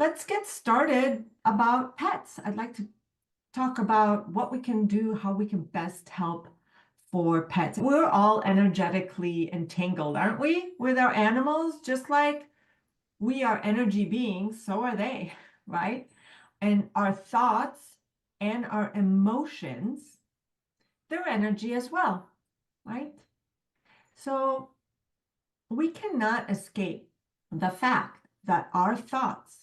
let's get started about pets. I'd like to talk about what we can do, how we can best help for pets. We're all energetically entangled, aren't we, with our animals? Just like we are energy beings, so are they, right? And our thoughts and our emotions, they're energy as well, right? So we cannot escape the fact that our thoughts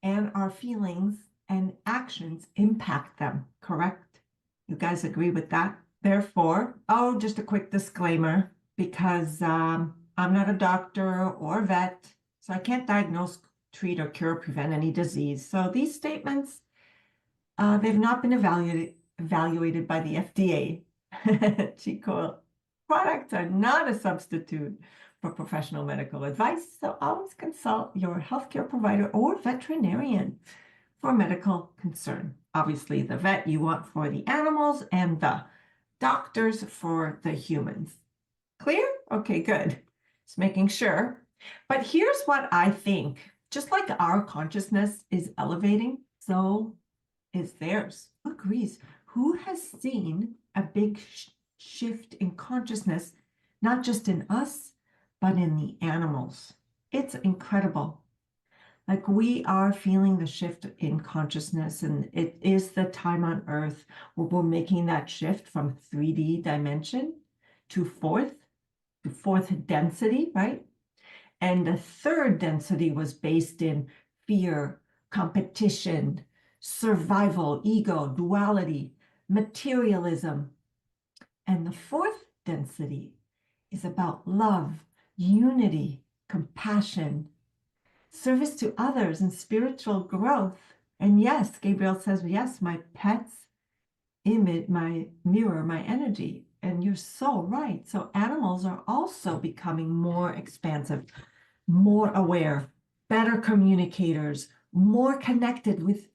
and our feelings and actions impact them, correct? You guys agree with that? Therefore, oh, just a quick disclaimer, because I'm not a doctor or vet, so I can't diagnose, treat, or cure, or prevent any disease. So these statements, they've not been evaluated by the FDA. Chico, products are not a substitute for professional medical advice, so always consult your healthcare provider or veterinarian for medical concern. Obviously, the vet you want for the animals and the doctors for the humans. Clear? Okay, good. Just making sure. But here's what I think. Just like our consciousness is elevating, so is theirs. Who agrees? Who has seen a big shift in consciousness, not just in us, but in the animals? It's incredible. Like we are feeling the shift in consciousness, and it is the time on Earth where we're making that shift from 3D dimension to fourth density, right? And the third density was based in fear, competition, survival, ego, duality, materialism. And the fourth density is about love, unity, compassion, service to others, and spiritual growth. And yes, Gabriel says, yes, my pets image, my mirror, my energy. And you're so right. So animals are also becoming more expansive, more aware, better communicators, more connected with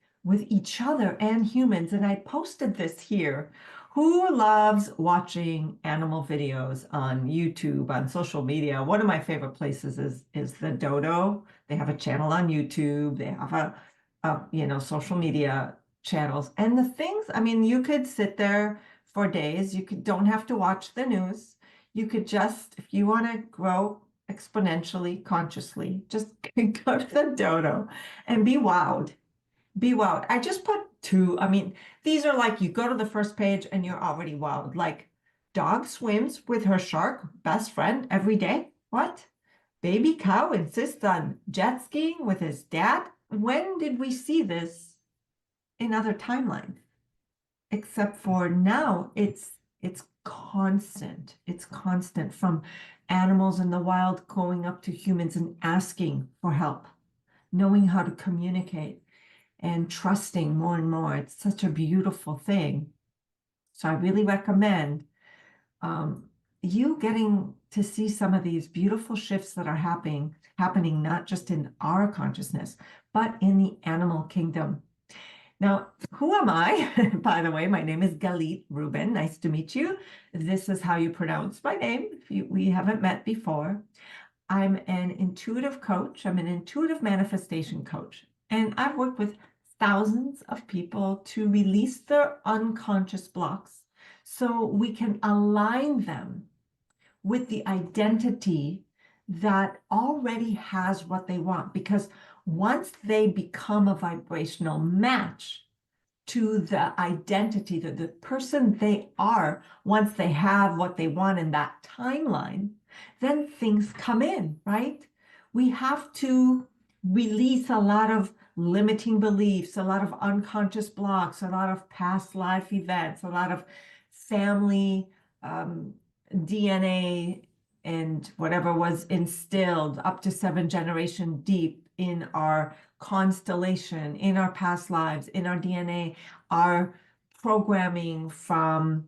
each other and humans. And I posted this here. Who loves watching animal videos on YouTube, on social media? One of my favorite places is the Dodo. They have a channel on YouTube. They have a social media channels. And the things, I mean, you could sit there for days. Don't have to watch the news. You could just, if you want to grow exponentially, consciously, just go to the Dodo and be wowed. Be wowed. I just put two. I mean, these are like you go to the first page and you're already wowed. Like dog swims with her shark best friend every day. What? Baby cow insists on jet skiing with his dad. When did we see this in other timelines? Except for now, it's constant. It's constant, from animals in the wild going up to humans and asking for help, knowing how to communicate and trusting more and more. It's such a beautiful thing. So I really recommend you getting to see some of these beautiful shifts that are happening not just in our consciousness, but in the animal kingdom. Now, who am I? By the way, my name is Galit Reuben. Nice to meet you. This is how you pronounce my name if we haven't met before. I'm an intuitive coach. I'm an intuitive manifestation coach. And I've worked with thousands of people to release their unconscious blocks so we can align them with the identity that already has what they want. Because once they become a vibrational match to the identity, the person they are, once they have what they want in that timeline, then things come in, right? We have to release a lot of limiting beliefs, a lot of unconscious blocks, a lot of past life events, a lot of family DNA and whatever was instilled up to 7 generations deep in our constellation, in our past lives, in our DNA, our programming from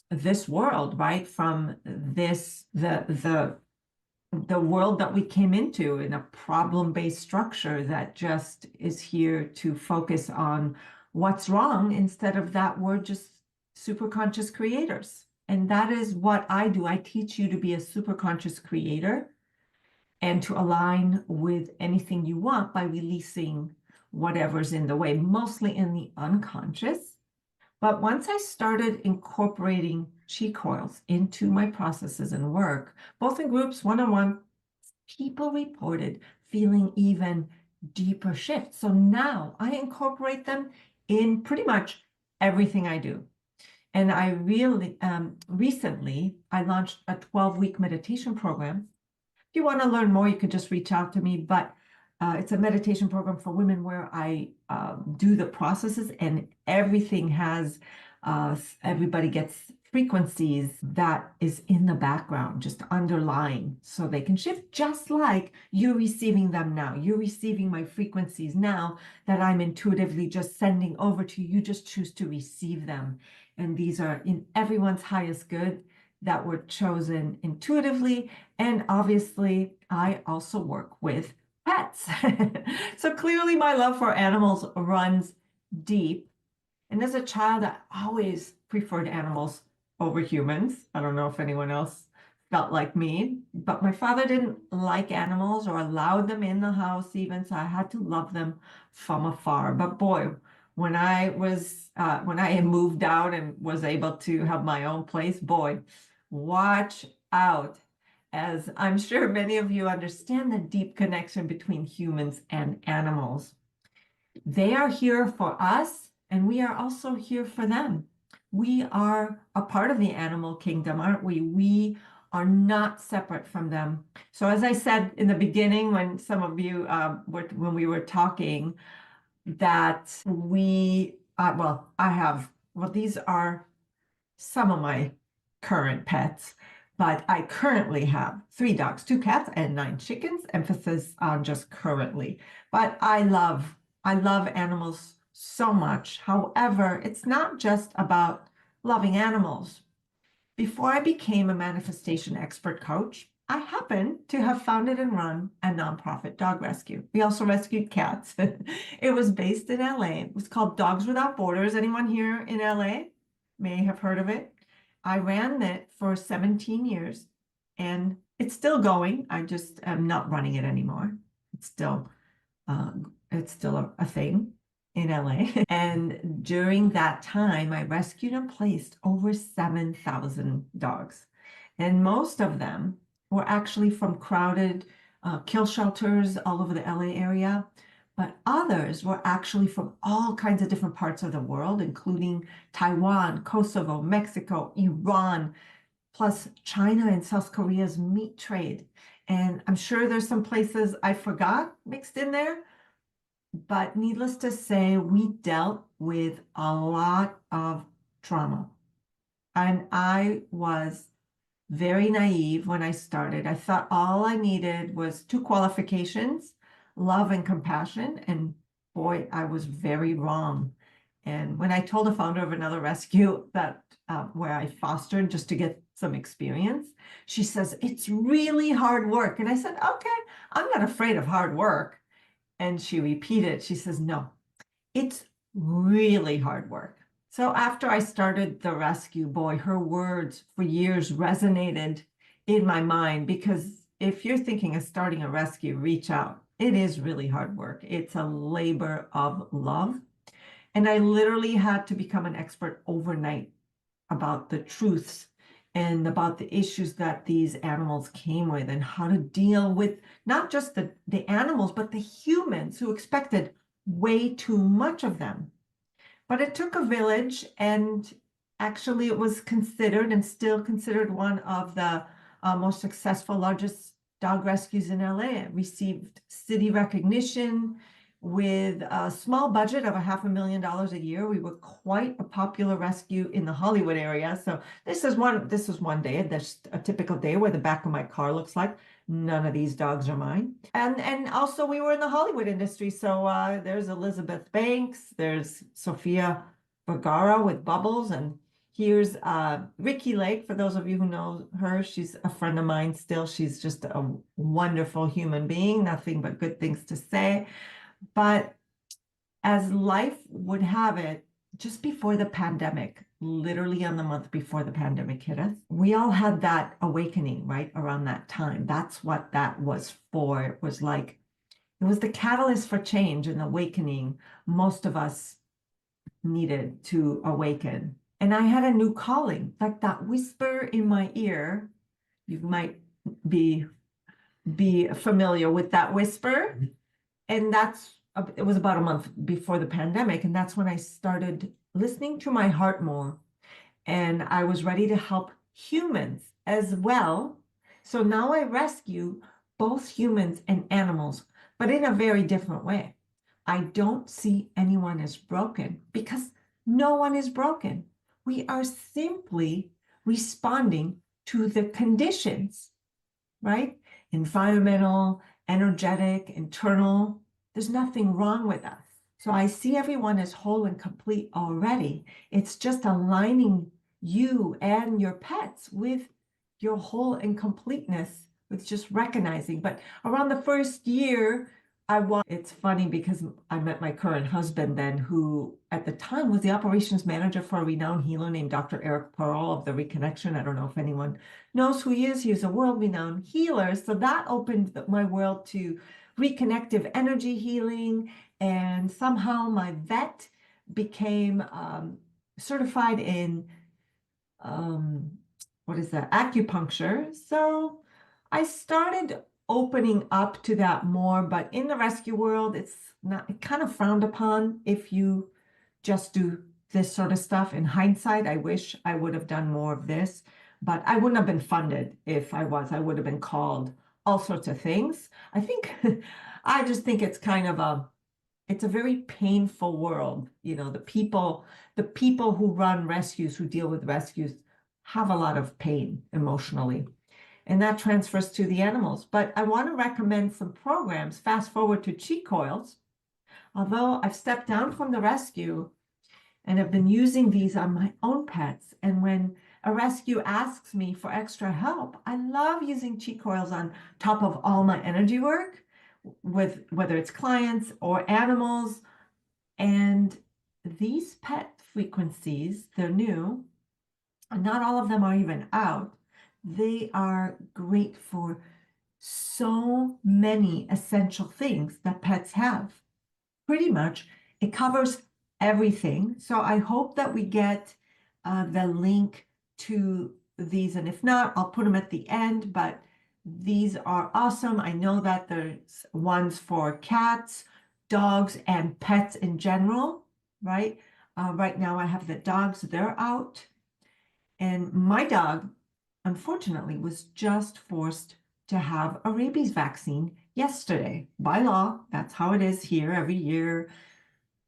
this world, right? From this, the world that we came into in a problem-based structure that just is here to focus on what's wrong instead of that we're just superconscious creators. And that is what I do. I teach you to be a superconscious creator and to align with anything you want by releasing whatever's in the way, mostly in the unconscious. But once I started incorporating chi coils into my processes and work, both in groups, one-on-one, people reported feeling even deeper shifts. So now I incorporate them in pretty much everything I do. And I really, recently, I launched a 12-week meditation program. If you want to learn more, you could just reach out to me. But it's a meditation program for women where I do the processes, and everything has, everybody gets frequencies that is in the background, just underlying, so they can shift just like you're receiving them now. You're receiving my frequencies now that I'm intuitively just sending over to you. You just choose to receive them. And these are in everyone's highest good that were chosen intuitively. And obviously, I also work with pets. So clearly my love for animals runs deep. And as a child, I always preferred animals over humans. I don't know if anyone else felt like me, but my father didn't like animals or allow them in the house even, so I had to love them from afar. But boy, when I had moved out and was able to have my own place, boy, watch out. As I'm sure many of you understand the deep connection between humans and animals. They are here for us, and we are also here for them. We are a part of the animal kingdom, aren't we? We are not separate from them. So as I said in the beginning, when some of you, when we were talking, that these are some of my current pets, but I currently have 3 dogs, 2 cats, and 9 chickens, emphasis on just currently. But I love animals so much. However, it's not just about loving animals. Before I became a manifestation expert coach, I happened to have founded and run a nonprofit dog rescue. We also rescued cats. It was based in LA. It was called Dogs Without Borders. Anyone here in LA may have heard of it. I ran it for 17 years, and it's still going. I just am not running it anymore. It's still a thing in LA. And during that time, I rescued and placed over 7,000 dogs. And most of them were actually from crowded kill shelters all over the LA area. But others were actually from all kinds of different parts of the world, including Taiwan, Kosovo, Mexico, Iran, plus China and South Korea's meat trade. And I'm sure there's some places I forgot mixed in there. But needless to say, we dealt with a lot of trauma. And I was very naive when I started. I thought all I needed was 2 qualifications, love and compassion. And boy, I was very wrong. And when I told the founder of another rescue that where I fostered just to get some experience, she says, it's really hard work. And I said, okay, I'm not afraid of hard work. And she repeated, she says, no, it's really hard work. So after I started the rescue, boy, her words for years resonated in my mind, because if you're thinking of starting a rescue, reach out. It is really hard work. It's a labor of love. And I literally had to become an expert overnight about the truths and about the issues that these animals came with, and how to deal with not just the animals, but the humans who expected way too much of them. But it took a village, and actually it was considered and still considered one of the most successful, largest dog rescues in LA. It received city recognition. With a small budget of $500,000 a year, we were quite a popular rescue in the Hollywood area. So this is one day. There's a typical day where the back of my car looks like none of these dogs are mine. And also we were in the Hollywood industry. So there's Elizabeth Banks, there's Sofia Vergara with Bubbles, and here's Ricky Lake. For those of you who know her, she's a friend of mine still. She's just a wonderful human being, nothing but good things to say. But as life would have it, just before the pandemic, literally on the month before the pandemic hit us, we all had that awakening right around that time. That's what that was for. It it was the catalyst for change and awakening most of us needed to awaken. And I had a new calling, like that whisper in my ear. You might be familiar with that whisper. And it was about a month before the pandemic. And that's when I started listening to my heart more. And I was ready to help humans as well. So now I rescue both humans and animals, but in a very different way. I don't see anyone as broken because no one is broken. We are simply responding to the conditions, right? Environmental, energetic, internal. There's nothing wrong with us. So I see everyone as whole and complete already. It's just aligning you and your pets with your whole and completeness, with just recognizing. But around the first year, it's funny because I met my current husband then, who at the time was the operations manager for a renowned healer named Dr. Eric Pearl of the Reconnection. I don't know if anyone knows who he is. He's a world-renowned healer. So that opened my world to reconnective energy healing. And somehow my vet became certified in what is that? Acupuncture. So I started opening up to that more, but in the rescue world, it's kind of frowned upon if you just do this sort of stuff. In hindsight, I wish I would have done more of this, but I wouldn't have been funded if I would have been called all sorts of things. I just think it's kind of it's a very painful world. The people who run rescues, who deal with rescues, have a lot of pain emotionally. And that transfers to the animals. But I want to recommend some programs. Fast forward to cheek coils. Although I've stepped down from the rescue and have been using these on my own pets. And when a rescue asks me for extra help, I love using cheek coils on top of all my energy work, with whether it's clients or animals. And these pet frequencies, they're new, and not all of them are even out. They are great for so many essential things that pets have. Pretty much, it covers everything. So I hope that we get the link to these. And if not, I'll put them at the end. But these are awesome. I know that there's ones for cats, dogs, and pets in general, right? Right now I have the dogs, they're out. And my dog, unfortunately, was just forced to have a rabies vaccine yesterday by law. That's how it is here every year.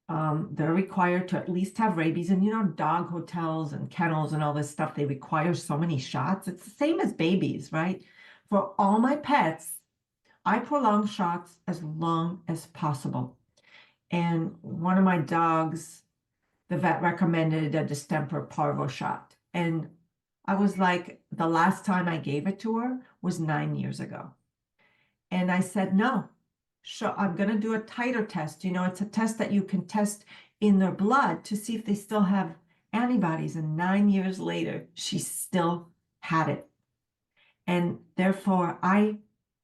They're required to at least have rabies. And dog hotels and kennels and all this stuff, they require so many shots. It's the same as babies, right? For all my pets, I prolong shots as long as possible. And one of my dogs, the vet recommended a distemper parvo shot. And I was like, the last time I gave it to her was 9 years ago. And I said, no, sure, I'm going to do a titer test. It's a test that you can test in their blood to see if they still have antibodies. And 9 years later, she still had it. And therefore, I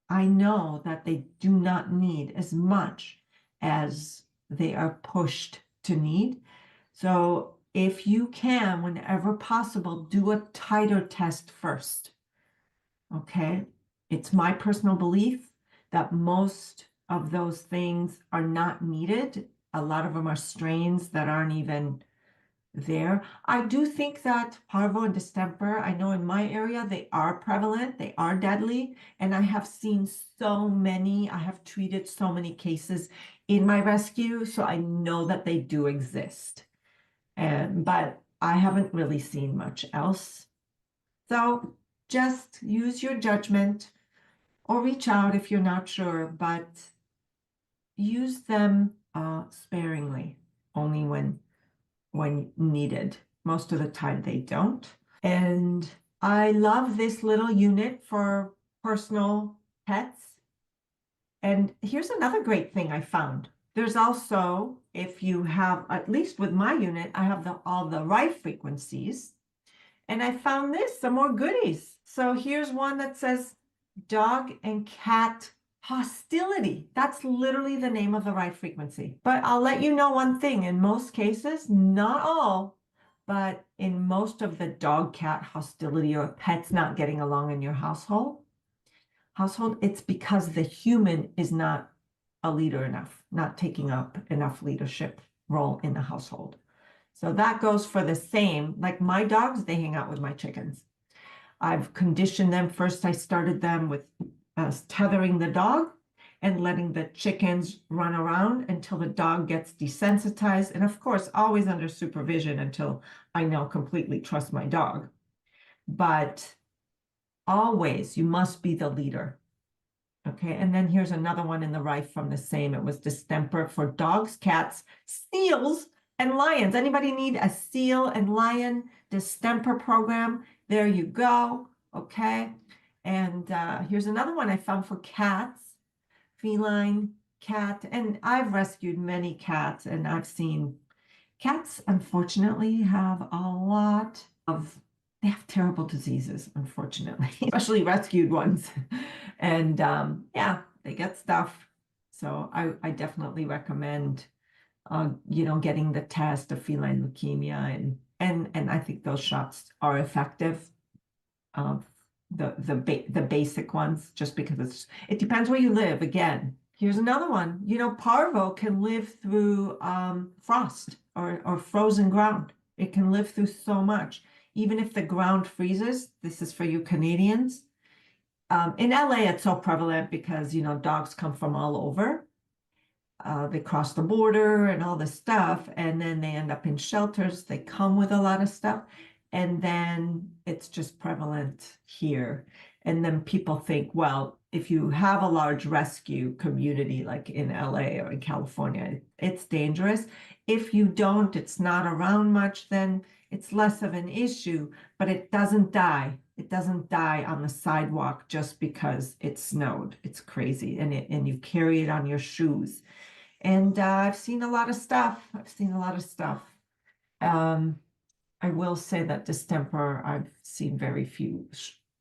know that they do not need as much as they are pushed to need. So if you can, whenever possible, do a titer test first. Okay? It's my personal belief that most of those things are not needed. A lot of them are strains that aren't even there. I do think that parvo and distemper, I know in my area, they are prevalent, they are deadly, and I have seen I have treated so many cases in my rescue, so I know that they do exist. But I haven't really seen much else. So just use your judgment or reach out if you're not sure, but use them sparingly, only when needed. Most of the time they don't. And I love this little unit for personal pets. And here's another great thing I found. There's also, if you have, at least with my unit, I have all the right frequencies. And I found some more goodies. So here's one that says dog and cat Hostility. That's literally the name of the right frequency. But I'll let you know one thing. In most cases, not all, but in most of the dog-cat hostility or pets not getting along in your household, it's because the human is not a leader enough, not taking up enough leadership role in the household. So that goes for the same, like my dogs, they hang out with my chickens. I've conditioned them. First, I started them with tethering the dog and letting the chickens run around until the dog gets desensitized. And of course, always under supervision until I now completely trust my dog. But always, you must be the leader. Okay, and then here's another one in the rife from the same. It was distemper for dogs, cats, seals, and lions. Anybody need a seal and lion distemper program? There you go. Okay, and here's another one I found for cats, feline, cat, and I've rescued many cats, and I've seen cats, unfortunately, have a lot of, they have terrible diseases, unfortunately, especially rescued ones. And yeah, they get stuff. So I definitely recommend, getting the test of feline leukemia, and I think those shots are effective. The basic ones, just because it depends where you live. Again, here's another one. Parvo can live through frost or frozen ground. It can live through so much. Even if the ground freezes, this is for you Canadians. In LA, it's so prevalent because, dogs come from all over. They cross the border and all this stuff, and then they end up in shelters. They come with a lot of stuff, and then it's just prevalent here. And then people think, well, if you have a large rescue community like in LA or in California, it's dangerous. If you don't, it's not around much, then it's less of an issue, but it doesn't die. It doesn't die on the sidewalk just because it snowed. It's crazy. And you carry it on your shoes. And I've seen a lot of stuff. I will say that distemper, I've seen very few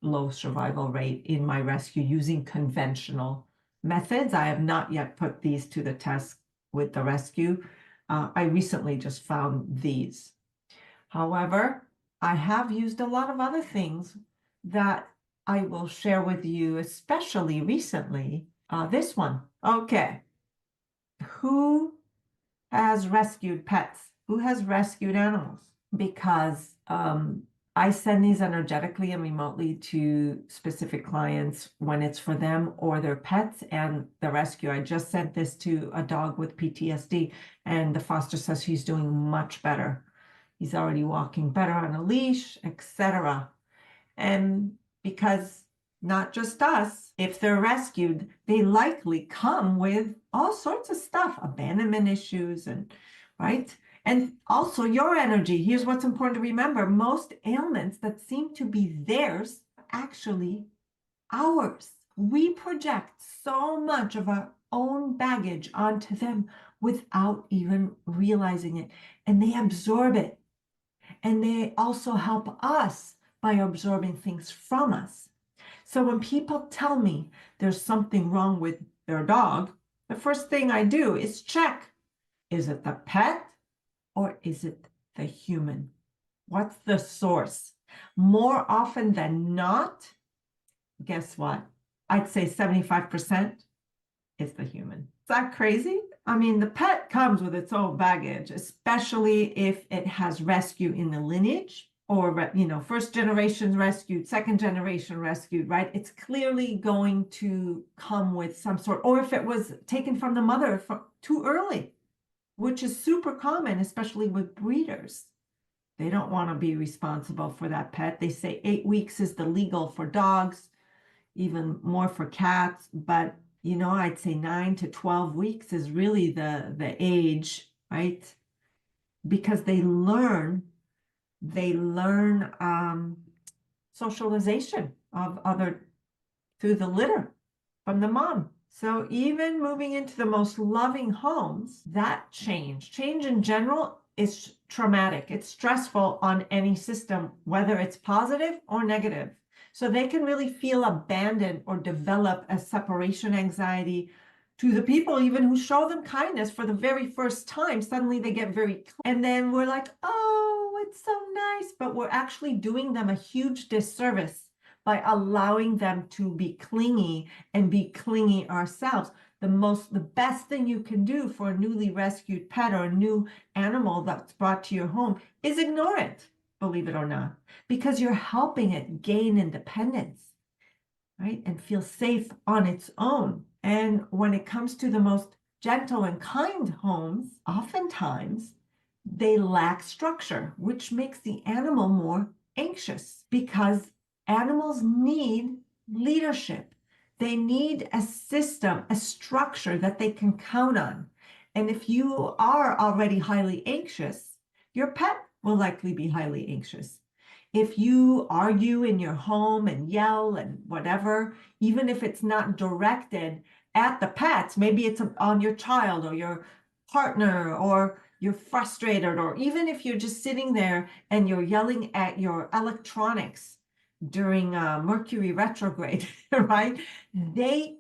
low survival rate in my rescue using conventional methods. I have not yet put these to the test with the rescue. I recently just found these. However, I have used a lot of other things that I will share with you, especially recently. This one. Okay. Who has rescued pets? Who has rescued animals? Because I send these energetically and remotely to specific clients when it's for them or their pets and the rescue. I just sent this to a dog with PTSD, and the foster says he's doing much better. He's already walking better on a leash, etc. And because not just us, if they're rescued, they likely come with all sorts of stuff, abandonment issues, and right. And also your energy. Here's what's important to remember. Most ailments that seem to be theirs are actually ours. We project so much of our own baggage onto them without even realizing it. And they absorb it. And they also help us by absorbing things from us. So when people tell me there's something wrong with their dog, the first thing I do is check. Is it the pet or is it the human? What's the source? More often than not, guess what? I'd say 75% is the human. Is that crazy? I mean, the pet comes with its own baggage, especially if it has rescue in the lineage or, first generation rescued, second generation rescued, right? It's clearly going to come with some sort, or if it was taken from the mother too early, which is super common, especially with breeders. They don't want to be responsible for that pet. They say 8 weeks is the legal for dogs, even more for cats, but I'd say 9 to 12 weeks is really the age, right? Because they learn socialization of other through the litter from the mom. So even moving into the most loving homes, that change in general is traumatic. It's stressful on any system, whether it's positive or negative. So they can really feel abandoned or develop a separation anxiety to the people even who show them kindness for the very first time. Suddenly they get very, and then we're like, oh, it's so nice, but we're actually doing them a huge disservice by allowing them to be clingy and be clingy ourselves. The best thing you can do for a newly rescued pet or a new animal that's brought to your home is ignore it, believe it or not, because you're helping it gain independence, right? And feel safe on its own. And when it comes to the most gentle and kind homes, oftentimes they lack structure, which makes the animal more anxious because animals need leadership. They need a system, a structure that they can count on. And if you are already highly anxious, your pet will likely be highly anxious. If you argue in your home and yell and whatever, even if it's not directed at the pets, maybe it's on your child or your partner, or you're frustrated, or even if you're just sitting there and you're yelling at your electronics during Mercury retrograde, right? They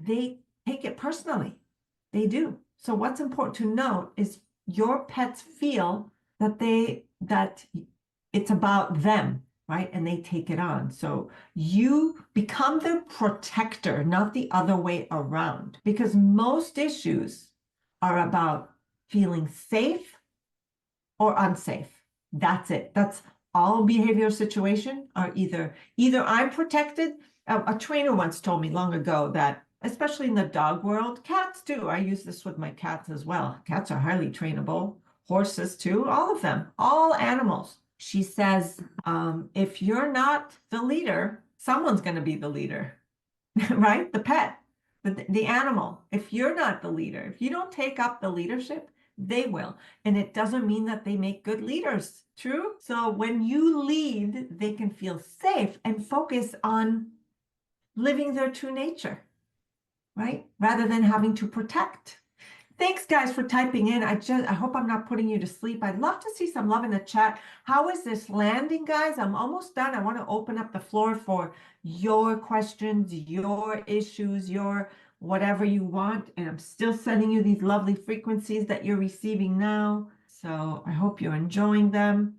take it personally. They do. So what's important to note is your pets feel that it's about them, right? And they take it on. So you become the protector, not the other way around, because most issues are about feeling safe or unsafe. That's it. That's all behavioral situation are either I'm protected. A trainer once told me long ago that, especially in the dog world, cats too. I use this with my cats as well. Cats are highly trainable. Horses too. All of them. All animals. She says, if you're not the leader, someone's going to be the leader, right? The pet, the animal. If you're not the leader, if you don't take up the leadership, they will. And it doesn't mean that they make good leaders. True? So when you lead, they can feel safe and focus on living their true nature, right? Rather than having to protect. Thanks, guys, for typing in. I hope I'm not putting you to sleep. I'd love to see some love in the chat. How is this landing, guys? I'm almost done. I want to open up the floor for your questions, your issues, your whatever you want. And I'm still sending you these lovely frequencies that you're receiving now. So I hope you're enjoying them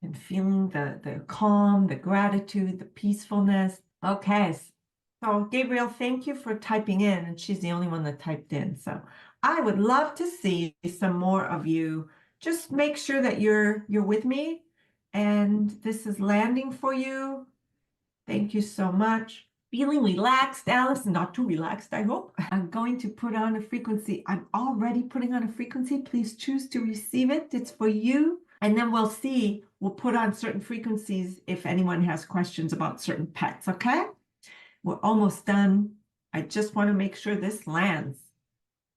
and feeling the calm, the gratitude, the peacefulness. Okay. So Gabriel, thank you for typing in. And she's the only one that typed in. So I would love to see some more of you. Just make sure that you're with me and this is landing for you. Thank you so much. Feeling relaxed, Alice, not too relaxed, I hope. I'm going to put on a frequency. I'm already putting on a frequency. Please choose to receive it. It's for you. And then we'll see, we'll put on certain frequencies if anyone has questions about certain pets, okay? We're almost done. I just want to make sure this lands.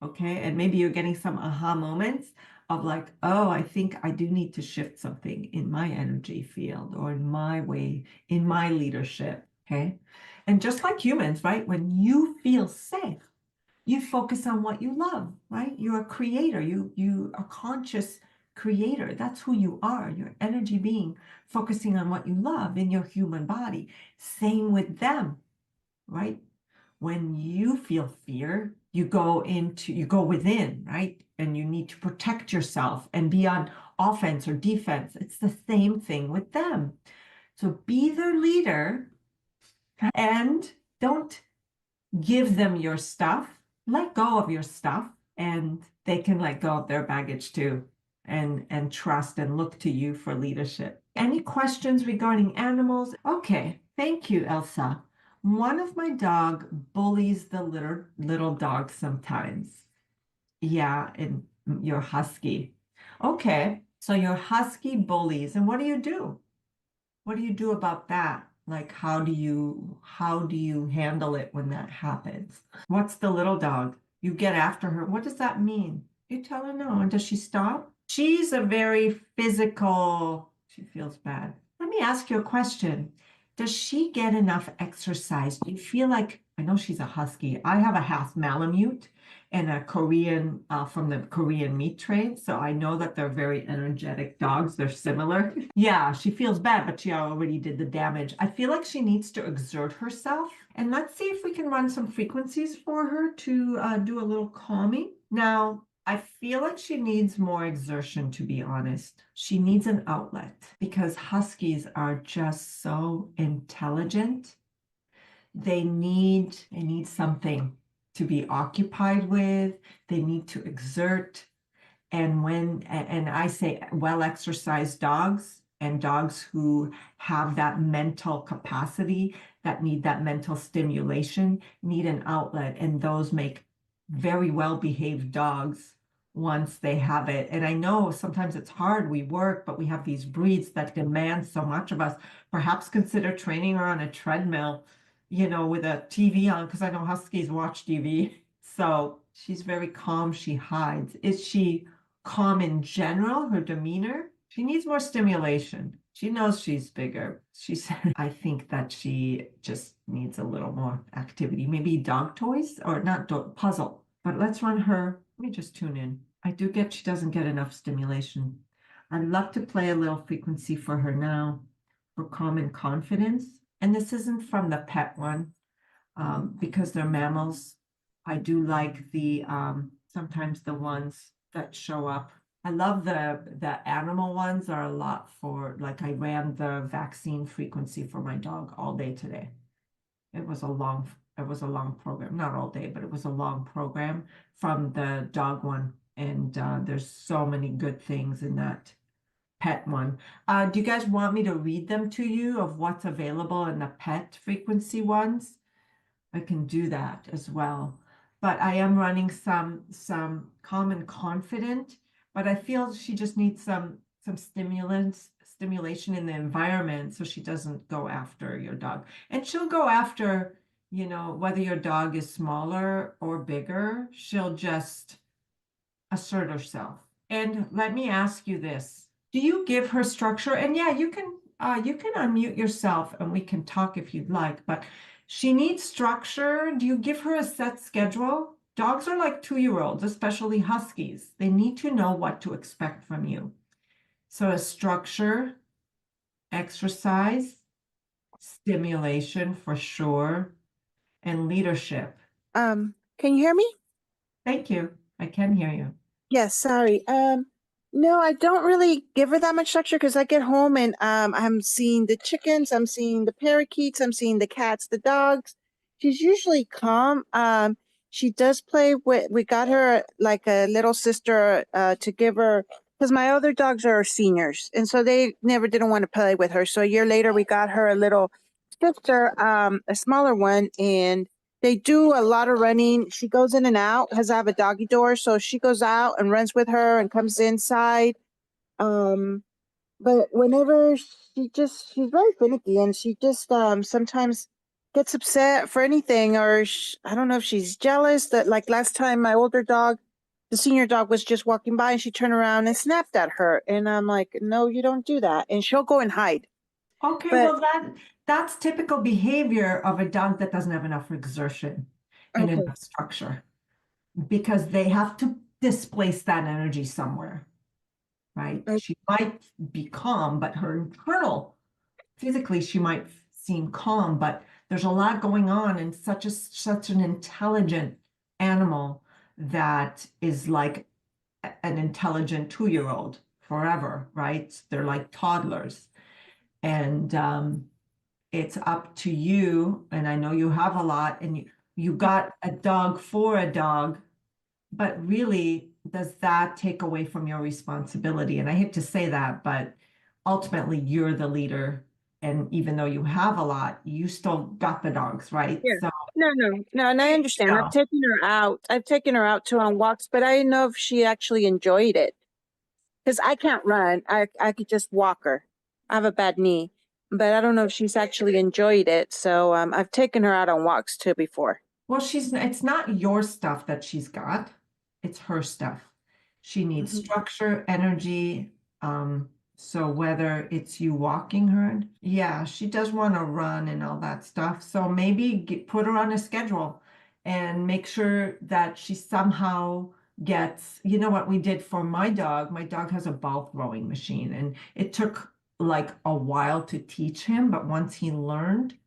Okay. And maybe you're getting some aha moments of like, oh, I think I do need to shift something in my energy field or in my way, in my leadership. Okay. And just like humans, right? When you feel safe, you focus on what you love, right? You're a creator. You are conscious creator. That's who you are. Your energy being, focusing on what you love in your human body. Same with them, right? When you feel fear, you go within, right? And you need to protect yourself and be on offense or defense. It's the same thing with them. So be their leader and don't give them your stuff. Let go of your stuff and they can let go of their baggage too and trust and look to you for leadership. Any questions regarding animals? Okay, thank you, Elsa. One of my dog bullies the little dog sometimes. Yeah, and your husky. Okay, so your husky bullies, and what do you do? What do you do about that? Like, how do you handle it when that happens? What's the little dog? You get after her. What does that mean? You tell her no, and does she stop? She's a very physical, she feels bad. Let me ask you a question. Does she get enough exercise? Do you feel like, I know she's a husky. I have a half Malamute, and a Korean from the Korean meat trade. So I know that they're very energetic dogs. They're similar. Yeah, she feels bad, but she already did the damage. I feel like she needs to exert herself. And let's see if we can run some frequencies for her to do a little calming. Now, I feel like she needs more exertion, to be honest. She needs an outlet because huskies are just so intelligent. They need something to be occupied with. They need to exert. And I say well-exercised dogs and dogs who have that mental capacity, that need that mental stimulation, need an outlet. And those make very well-behaved dogs once they have it. And I know sometimes it's hard. We work, but we have these breeds that demand so much of us. Perhaps consider training her on a treadmill, with a TV on, because I know huskies watch TV. So she's very calm. She hides. Is she calm in general, her demeanor? She needs more stimulation. She knows she's bigger. She said, I think that she just needs a little more activity. Maybe dog toys or not puzzle. But let's run her. Let me just tune in. I do get she doesn't get enough stimulation. I'd love to play a little frequency for her now for calm and confidence. And this isn't from the pet one because they're mammals. I do like the sometimes the ones that show up. I love the animal ones are a lot for, like, I ran the vaccine frequency for my dog all day today. It was a long program, not all day, but it was a long program from the dog one. And there's so many good things in that pet one. Do you guys want me to read them to you of what's available in the pet frequency ones? I can do that as well. But I am running some calm and confident, but I feel she just needs some stimulation in the environment so she doesn't go after your dog. And she'll go after, whether your dog is smaller or bigger, she'll just assert herself. And let me ask you this. Do you give her structure? And yeah, you can unmute yourself and we can talk if you'd like, but she needs structure. Do you give her a set schedule? Dogs are like 2-year-olds, especially huskies. They need to know what to expect from you. So a structure, exercise, stimulation for sure, and leadership. Can you hear me? Thank you. I can hear you. Yes, sorry. No, I don't really give her that much structure because I get home and I'm seeing the chickens, I'm seeing the parakeets, I'm seeing the cats, the dogs. She's usually calm. She does play with, we got her like a little sister to give her, because my other dogs are seniors, and so they never didn't want to play with her. So a year later, we got her a little sister, a smaller one, and they do a lot of running. She goes in and out, has I have a doggy door, so she goes out and runs with her and comes inside. Um, but whenever she's very finicky, and she just sometimes gets upset for anything, or I don't know if she's jealous that, like, last time my older dog, the senior dog, was just walking by and she turned around and snapped at her, and I'm like, no, you don't do that, and she'll go and hide. Okay, But well that's typical behavior of a dog that doesn't have enough exertion and okay, enough structure because they have to displace that energy somewhere, right? okay. She might be calm, but her internal, physically, she might seem calm, but there's a lot going on in such an intelligent animal that is like an intelligent 2-year-old forever, right? They're like toddlers. And it's up to you. And I know you have a lot, and you got a dog for a dog, but really, does that take away from your responsibility? And I hate to say that, but ultimately, you're the leader. And even though you have a lot, you still got the dogs, right? Yeah. So, No, and I understand. yeah. I've taken her out to on walks, but I didn't know if she actually enjoyed it. Because I can't run. I could just walk her. I have a bad knee, but I don't know if she's actually enjoyed it. So I've taken her out on walks too before. Well, it's not your stuff that she's got, it's her stuff. She needs Mhm. structure, energy. So whether it's you walking her, yeah, she does want to run and all that stuff. So maybe put her on a schedule and make sure that she somehow gets, you know what we did for my dog? My dog has a ball throwing machine, and it took like a while to teach him, but once he learned,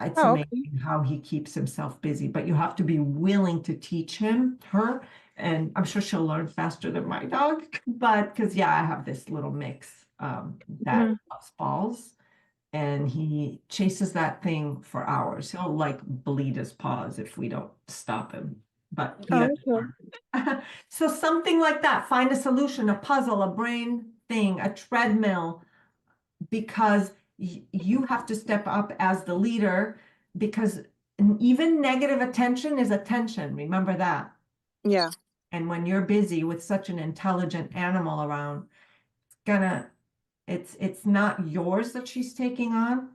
it's Oh, okay. amazing how he keeps himself busy. But you have to be willing to teach her, and I'm sure she'll learn faster than my dog. But because yeah, I have this little mix that Mhm. loves balls, and he chases that thing for hours. He'll like bleed his paws if we don't stop him. But he Oh, doesn't okay. learn. So something like that. Find a solution, a puzzle, a brain thing, a treadmill, because you have to step up as the leader, because even negative attention is attention. Remember that. Yeah. And when you're busy with such an intelligent animal around, it's gonna it's not yours that she's taking on,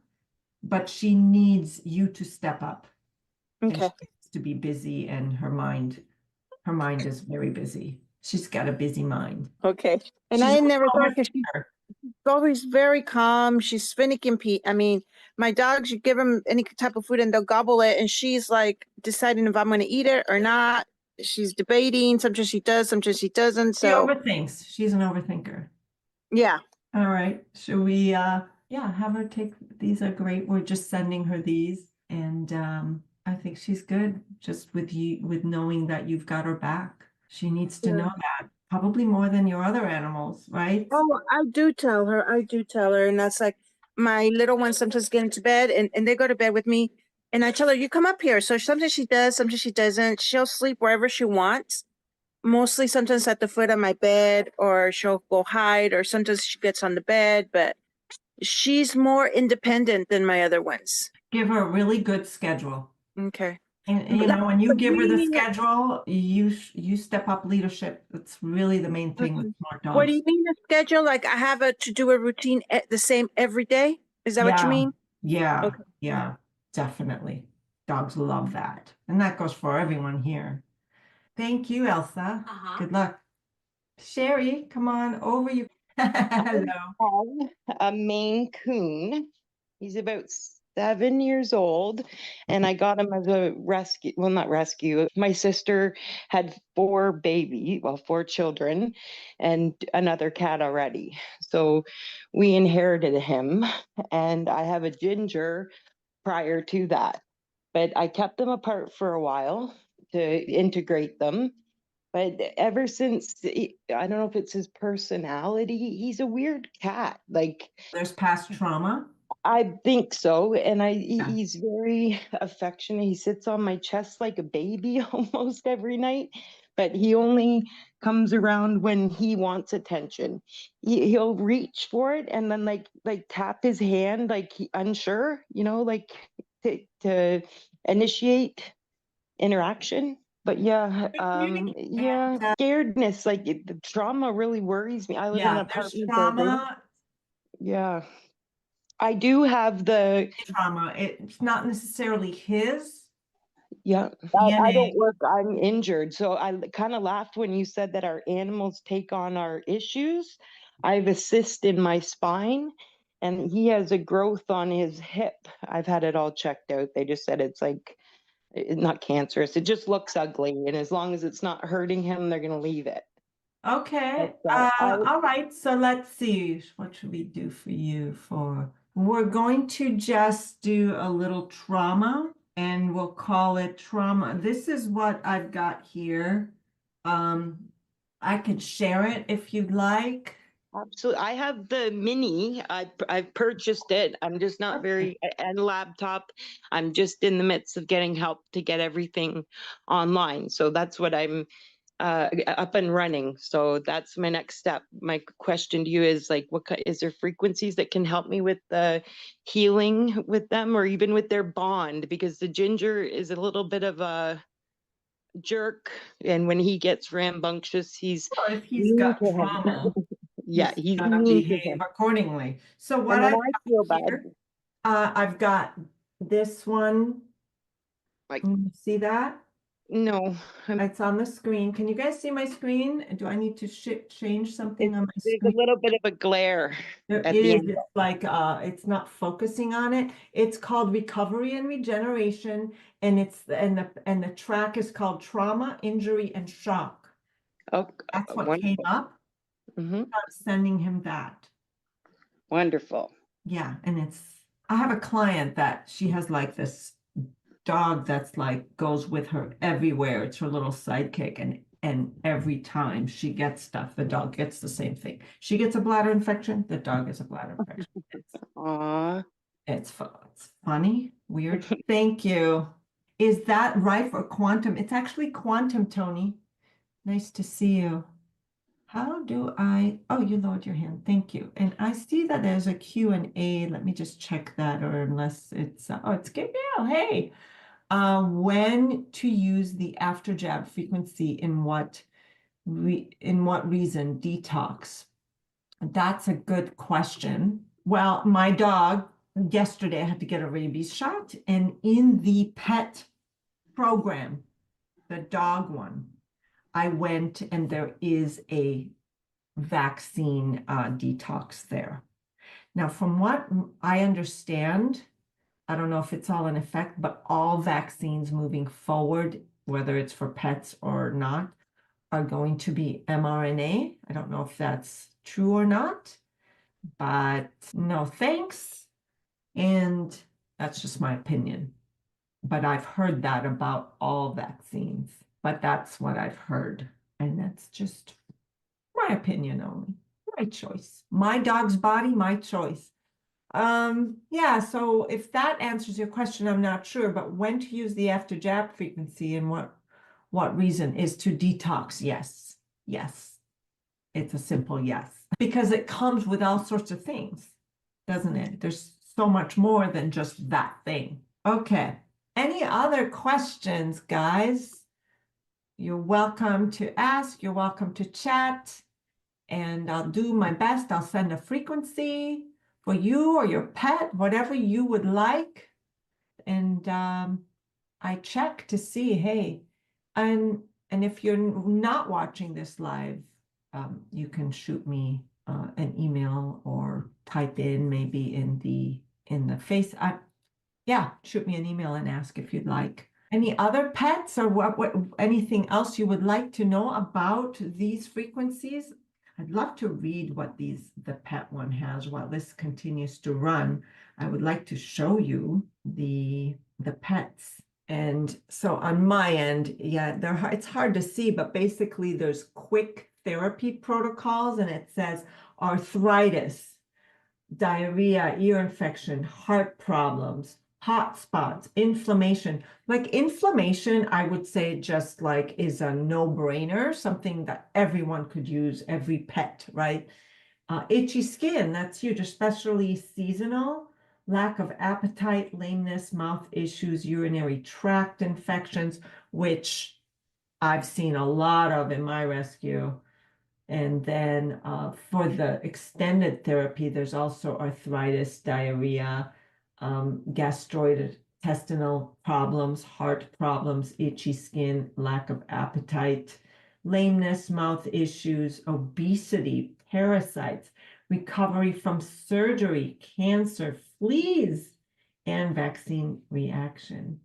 but she needs you to step up, and Okay. she needs to be busy, and her mind is very busy. She's got a busy mind. Okay. And She's I an never thought because she's overthinker. always very calm. She's finicky and Pete. I mean, my dogs, you give them any type of food and they'll gobble it. And she's like deciding if I'm going to eat it or not. She's debating. Sometimes she does, sometimes she doesn't. She So, overthinks. She's an overthinker. yeah. All right. Should we yeah, have her take these are great. We're just sending her these, and I think she's good just with you, with knowing that you've got her back. She needs to Yeah. know that, probably more than your other animals, right? Oh, I do tell her. I do tell her. And that's like my little ones sometimes get into bed and they go to bed with me. And I tell her, you come up here. So sometimes she does, sometimes she doesn't. She'll sleep wherever she wants. Mostly sometimes at the foot of my bed, or she'll go hide, or sometimes she gets on the bed, but she's more independent than my other ones. Give her a really good schedule. Okay. And But you like know, when you for give her the me, schedule, you step up leadership. That's really the main thing with mhm. smart What do dogs. you mean the schedule? Like I have to do a routine the same every day? Is that what you Yeah, mean? yeah, Okay. yeah, definitely. Dogs love that. And that goes for everyone here. Thank you, Elsa. Good luck. Sherry, come on over. You. Hello. Have a Maine Coon. He's about 7 years old, and I got him as a rescue. Well, not rescue. My sister had four children, and another cat already. So we inherited him, and I have a ginger prior to that. But I kept them apart for a while to integrate them. But ever since, I don't know if it's his personality, he's a weird cat. Like, There's past trauma. I think so. And Yeah. he's very affectionate. He sits on my chest like a baby almost every night, but he only comes around when he wants attention. He'll reach for it and then like tap his hand, like unsure, like to initiate interaction. But yeah, Good communicate. yeah, scaredness, like the trauma really worries me. I live in an Yeah, there's apartment building. trauma. Yeah. I do have the, Trauma. It's not necessarily his yeah, I DNA. don't work, I'm injured. So I kind of laughed when you said that our animals take on our issues. I have a cyst in my spine and he has a growth on his hip. I've had it all checked out. They just said it's like not cancerous. It just looks ugly. And as long as it's not hurting him, they're going to leave it. Okay. But I, All right. So let's see. What should we do for you for? We're going to just do a little trauma, and we'll call it trauma. This is what I've got here. Um, I could share it if you'd like. absolutely. I have the mini. I've purchased it. I'm just not Okay. very and laptop. I'm just in the midst of getting help to get everything online. So that's what I'm up and running. So that's my next step. My question to you is like, is there frequencies that can help me with the healing with them, or even with their bond? Because the ginger is a little bit of a jerk, and when he gets rambunctious, he's Well, if he's mean got to him. trauma, Yeah, he's he's gonna mean to behave him. accordingly. So what And then I've I got feel bad. here, I've got this one. Like, You see that? No, It's on the screen. Can you guys see my screen? Do I need to change something on my there's screen? a little bit of a glare There at the is, end. it's like it's not focusing on it. It's called Recovery and Regeneration, and the track is called Trauma, Injury, and Shock. Oh, That's what came wonderful. up. Hmm. I'm sending him that. Wonderful. Yeah, and I have a client that she has like this dog that's like goes with her everywhere. It's her little sidekick, and every time she gets stuff, the dog gets the same thing. She gets a bladder infection, the dog gets a bladder infection. Aw. It's funny, weird. Thank you. Is that right for quantum? It's actually quantum, Tony. Nice to see you. How do oh, you lowered your hand. Thank you. And I see that there's a Q&A. Let me just check that, or unless oh, it's Gabriel. Hey. When to use the after jab frequency in what reason detox? That's a good question. Well, my dog yesterday I had to get a rabies shot, and in the pet program, the dog one, I went and there is a vaccine detox there. Now, from what I understand, I don't know if it's all in effect, but all vaccines moving forward, whether it's for pets or not, are going to be mRNA. I don't know if that's true or not, but no thanks. And that's just my opinion. But I've heard that about all vaccines, but that's what I've heard. And that's just my opinion only. My choice. My dog's body, my choice. Yeah, so if that answers your question, I'm not sure, but when to use the after jab frequency and what reason is to detox? Yes. Yes. It's a simple yes. Because it comes with all sorts of things, doesn't it? There's so much more than just that thing. Okay. Any other questions, guys? You're welcome to ask, you're welcome to chat, and I'll do my best. I'll send a frequency for you or your pet, whatever you would like. And I check to see, hey, and if you're not watching this live, you can shoot me an email or type in maybe in the face. Yeah, shoot me an email and ask if you'd like. Any other pets or what anything else you would like to know about these frequencies? I'd love to read what the pet one has while this continues to run. I would like to show you the pets. And so on my end, yeah, it's hard to see, but basically there's quick therapy protocols, and it says arthritis, diarrhea, ear infection, heart problems, hot spots, inflammation. Like inflammation, I would say just like is a no-brainer, something that everyone could use, every pet, right? Itchy skin, that's huge, especially seasonal. Lack of appetite, lameness, mouth issues, urinary tract infections, which I've seen a lot of in my rescue. And then for the extended therapy, there's also arthritis, diarrhea, gastrointestinal problems, heart problems, itchy skin, lack of appetite, lameness, mouth issues, obesity, parasites, recovery from surgery, cancer, fleas, and vaccine reaction.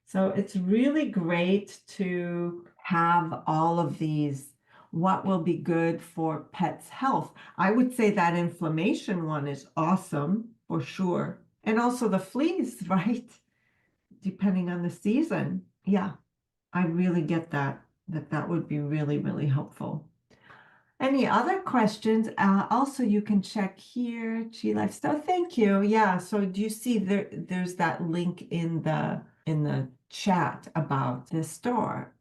So it's really great to have all of these. What will be good for pets' health? I would say that inflammation one is awesome for sure. And also the fleas, right? Depending on the season. Yeah, I really get that would be really, really helpful. Any other questions? Also, you can check here, Chi Lifestyle. Thank you. Yeah. So do you see there's that link in the chat about the store?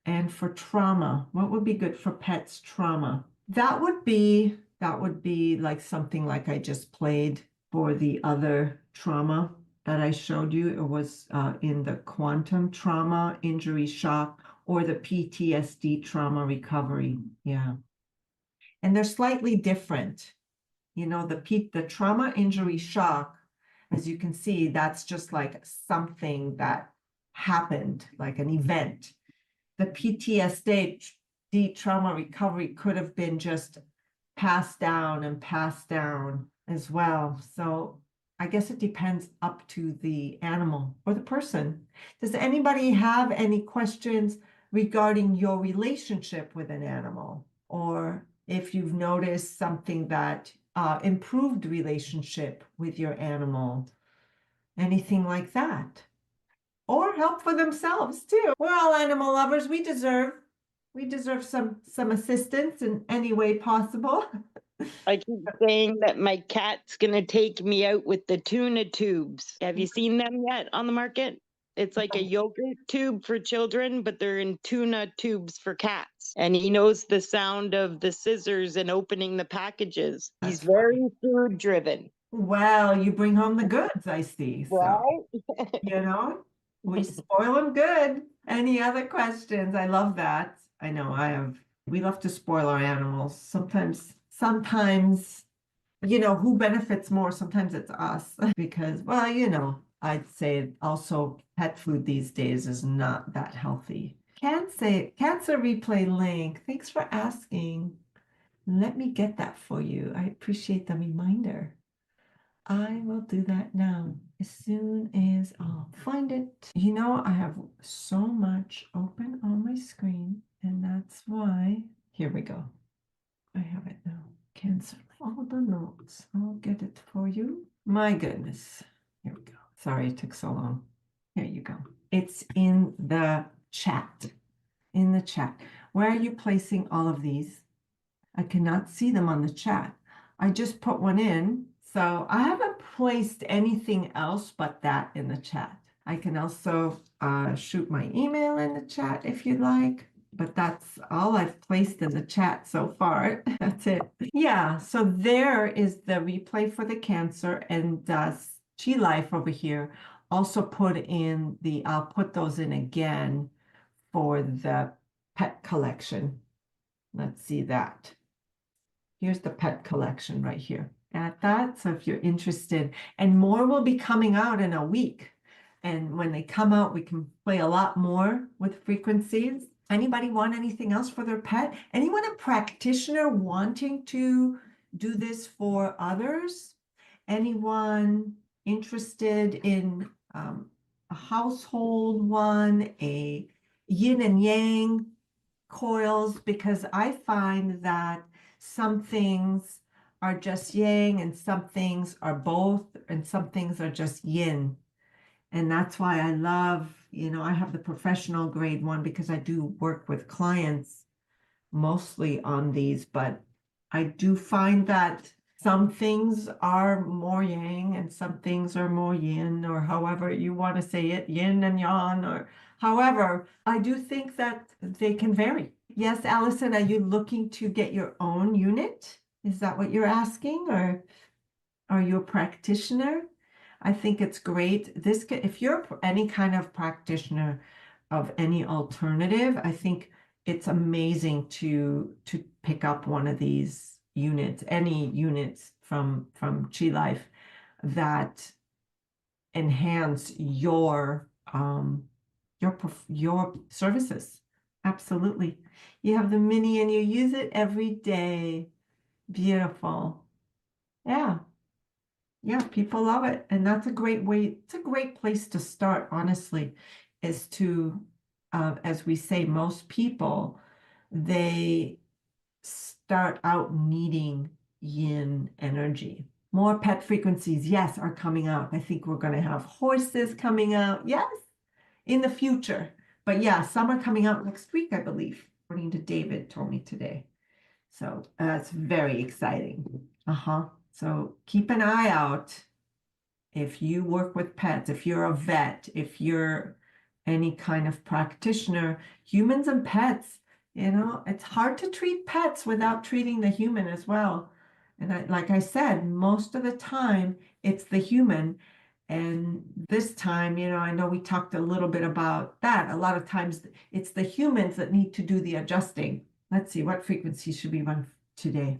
And for trauma, what would be good for pets trauma? That would be like something like I just played for the other trauma that I showed you. It was in the quantum trauma, injury shock, or the PTSD trauma recovery. Yeah. And they're slightly different. You know, the trauma, injury, shock, as you can see, that's just like something that happened, like an event. the PTSD trauma recovery could have been just passed down and passed down as well. So I guess it depends up to the animal or the person. Does anybody have any questions regarding your relationship with an animal, or if you've noticed something that improved relationship with your animal, anything like that? Or help for themselves too. We're all animal lovers. We deserve some assistance in any way possible. I keep saying that my cat's gonna take me out with the tuna tubes. Have you seen them yet on the market? It's like a yogurt tube for children, but they're in tuna tubes for cats. And he knows the sound of the scissors and opening the packages. He's That's very food driven. Well, you bring home the goods, I see. So, Right? you know, we spoil them good. Any other questions? I love that. I know we love to spoil our animals. Sometimes, who benefits more? Sometimes it's us because, well, I'd say also pet food these days is not that healthy. Cancer replay link. Thanks for asking. Let me get that for you. I appreciate the reminder. I will do that now as soon as I'll find it. I have so much open on my screen, and that's why. Here we go. I have it now. Cancel all the notes. I'll get it for you. My goodness. Here we go. Sorry it took so long. Here you go. It's in the chat. In the chat. Where are you placing all of these? I cannot see them on the chat. I just put one in. So I haven't placed anything else but that in the chat. I can also shoot my email in the chat if you'd like, but that's all I've placed in the chat so far. That's it. Yeah, so there is the replay for the cancer, and Chi Life over here also I'll put those in again for the pet collection. Let's see that. Here's the pet collection right here. At that, so if you're interested, and more will be coming out in a week. And when they come out, we can play a lot more with frequencies. Anybody want anything else for their pet? Anyone a practitioner wanting to do this for others? Anyone interested in a household one, a yin and yang coils? Because I find that some things are just yang and some things are both, and some things are just yin. And that's why I love, I have the professional grade one because I do work with clients mostly on these, but I do find that some things are more yang and some things are more yin, or however you want to say it, yin and yang, or however, I do think that they can vary. Yes, Allison, are you looking to get your own unit? Is that what you're asking, or are you a practitioner? I think it's great. If you're any kind of practitioner of any alternative, I think it's amazing to pick up one of these units, any units from Chi Life that enhance your services. Absolutely. You have the mini and you use it every day. Beautiful. Yeah. Yeah, people love it. And that's a great way. It's a great place to start, honestly, is to, as we say, most people, they start out needing yin energy. More pet frequencies, yes, are coming out. I think we're going to have horses coming out. Yes, in the future. But yeah, some are coming out next week, I believe, according to David told me today. So that's very exciting. So keep an eye out if you work with pets, if you're a vet, if you're any kind of practitioner, humans and pets, it's hard to treat pets without treating the human as well. And like I said, most of the time it's the human. And this time, I know we talked a little bit about that. A lot of times it's the humans that need to do the adjusting. Let's see, what frequency should we run today?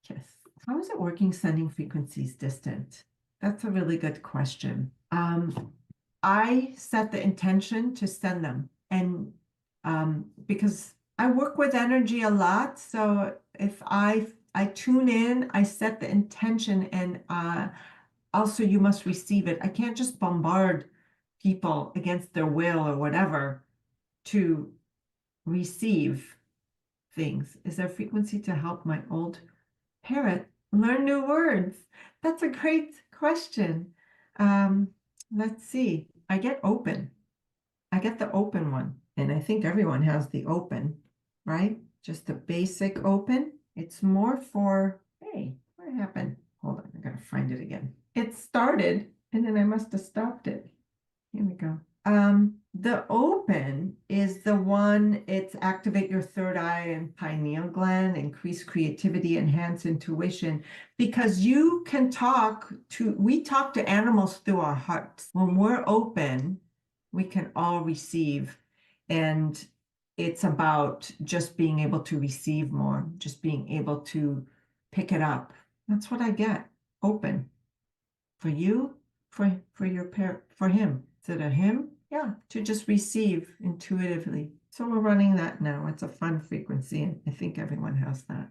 Yes. How is it working sending frequencies distant? That's a really good question. I set the intention to send them. And because I work with energy a lot. So if I tune in, I set the intention, and also you must receive it. I can't just bombard people against their will or whatever to receive things. Is there frequency to help my old parrot learn new words? That's a great question. Um, let's see. I get open. I get the open one, and I think everyone has the open, right? Just the basic open. It's more for, hey, what happened? Hold on, I gotta find it again. It started, and then I must have stopped it. Here we go. The open is the one, it's activate your third eye and pineal gland, increase creativity, enhance intuition, because you can we talk to animals through our hearts. When we're open, we can all receive. And it's about just being able to receive more, just being able to pick it up. That's what I get. Open. For you, for your parent, for him. Is it a him? Yeah, to just receive intuitively. So we're running that now. It's a fun frequency, and I think everyone has that.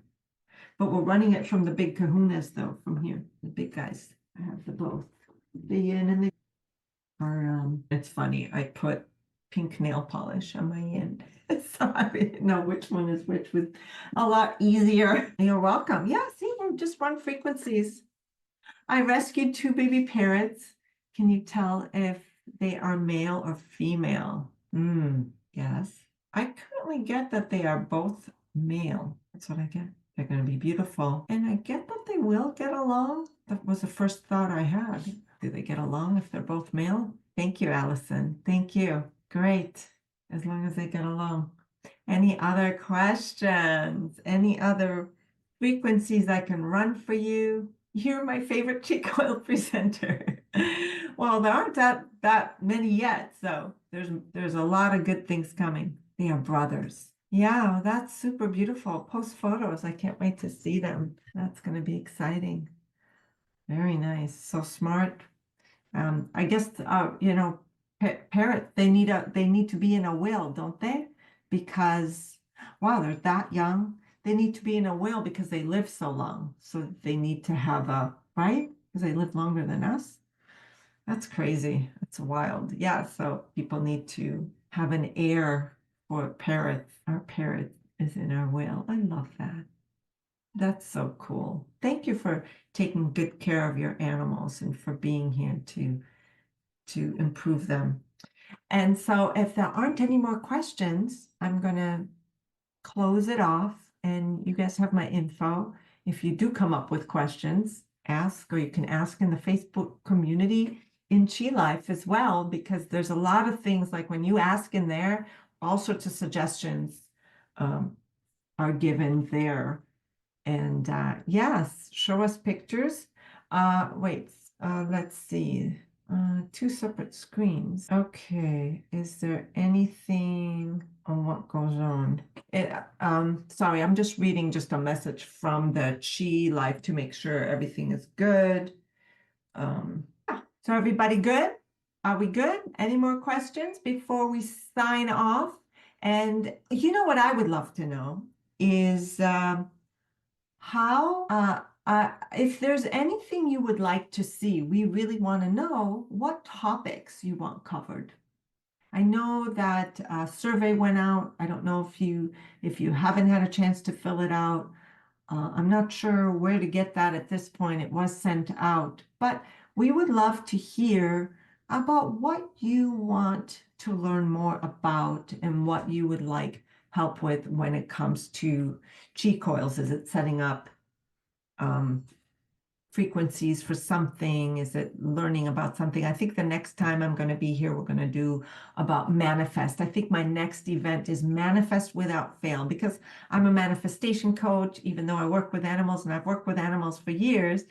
But we're running it from the big kahunas, though, from here, the big guys. I have the both, the yin and the are. It's funny. I put pink nail polish on my yin, so I didn't know which one is which. Was a lot easier. You're welcome. Yeah, see, we're just run frequencies. I rescued 2 baby parrots. Can you tell if they are male or female? Yes. I currently get that they are both male. That's what I get. They're going to be beautiful. And I get that they will get along. That was the first thought I had. Do they get along if they're both male? Thank you, Allison. Thank you. Great. As long as they get along. Any other questions? Any other frequencies I can run for you? You're my favorite cheek oil presenter. Well, there aren't that many yet, so there's a lot of good things coming. They are brothers. Yeah, that's super beautiful. Post photos. I can't wait to see them. That's going to be exciting. Very nice. So smart. I guess parrots, they need to be in a will, don't they? Because wow, they're that young. They need to be in a will because they live so long. So they need to have a right because they live longer than us. That's crazy. That's wild. Yeah. So people need to have an heir for parrots. Our parrot is in our will. I love that. That's so cool. Thank you for taking good care of your animals and for being here to improve them. And so if there aren't any more questions, I'm going to close it off, and you guys have my info. If you do come up with questions, ask, or you can ask in the Facebook community in Chi Life as well, because there's a lot of things like when you ask in there, all sorts of suggestions are given there. And yes, show us pictures. Wait, let's see. 2 separate screens. Okay, is there anything on what goes on? Sorry, I'm just reading just a message from the Chi Life to make sure everything is good. Yeah. So everybody good? Are we good? Any more questions before we sign off? And you know what I would love to know is if there's anything you would like to see, we really want to know what topics you want covered. I know that a survey went out. I don't know if you haven't had a chance to fill it out. I'm not sure where to get that at this point. It was sent out, but we would love to hear about what you want to learn more about and what you would like help with when it comes to chi coils. Is it setting up frequencies for something? Is it learning about something? I think the next time I'm going to be here, we're going to do about manifest. I think my next event is manifest without fail, because I'm a manifestation coach, even though I work with animals and I've worked with animals for years.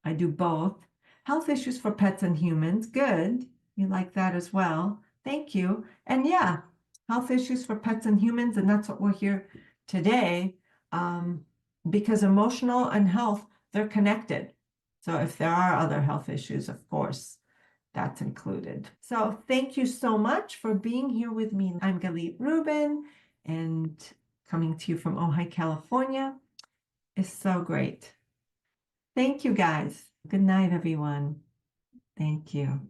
I do both. Health issues for pets and humans. Good. You like that as well. Thank you. And yeah, health issues for pets and humans. And that's what we're here today. Because emotional and health, they're connected. So if there are other health issues, of course, that's included. So thank you so much for being here with me. I'm Galit Reuben, and coming to you from Ojai, California. It's so great. Thank you, guys. Good night, everyone. Thank you.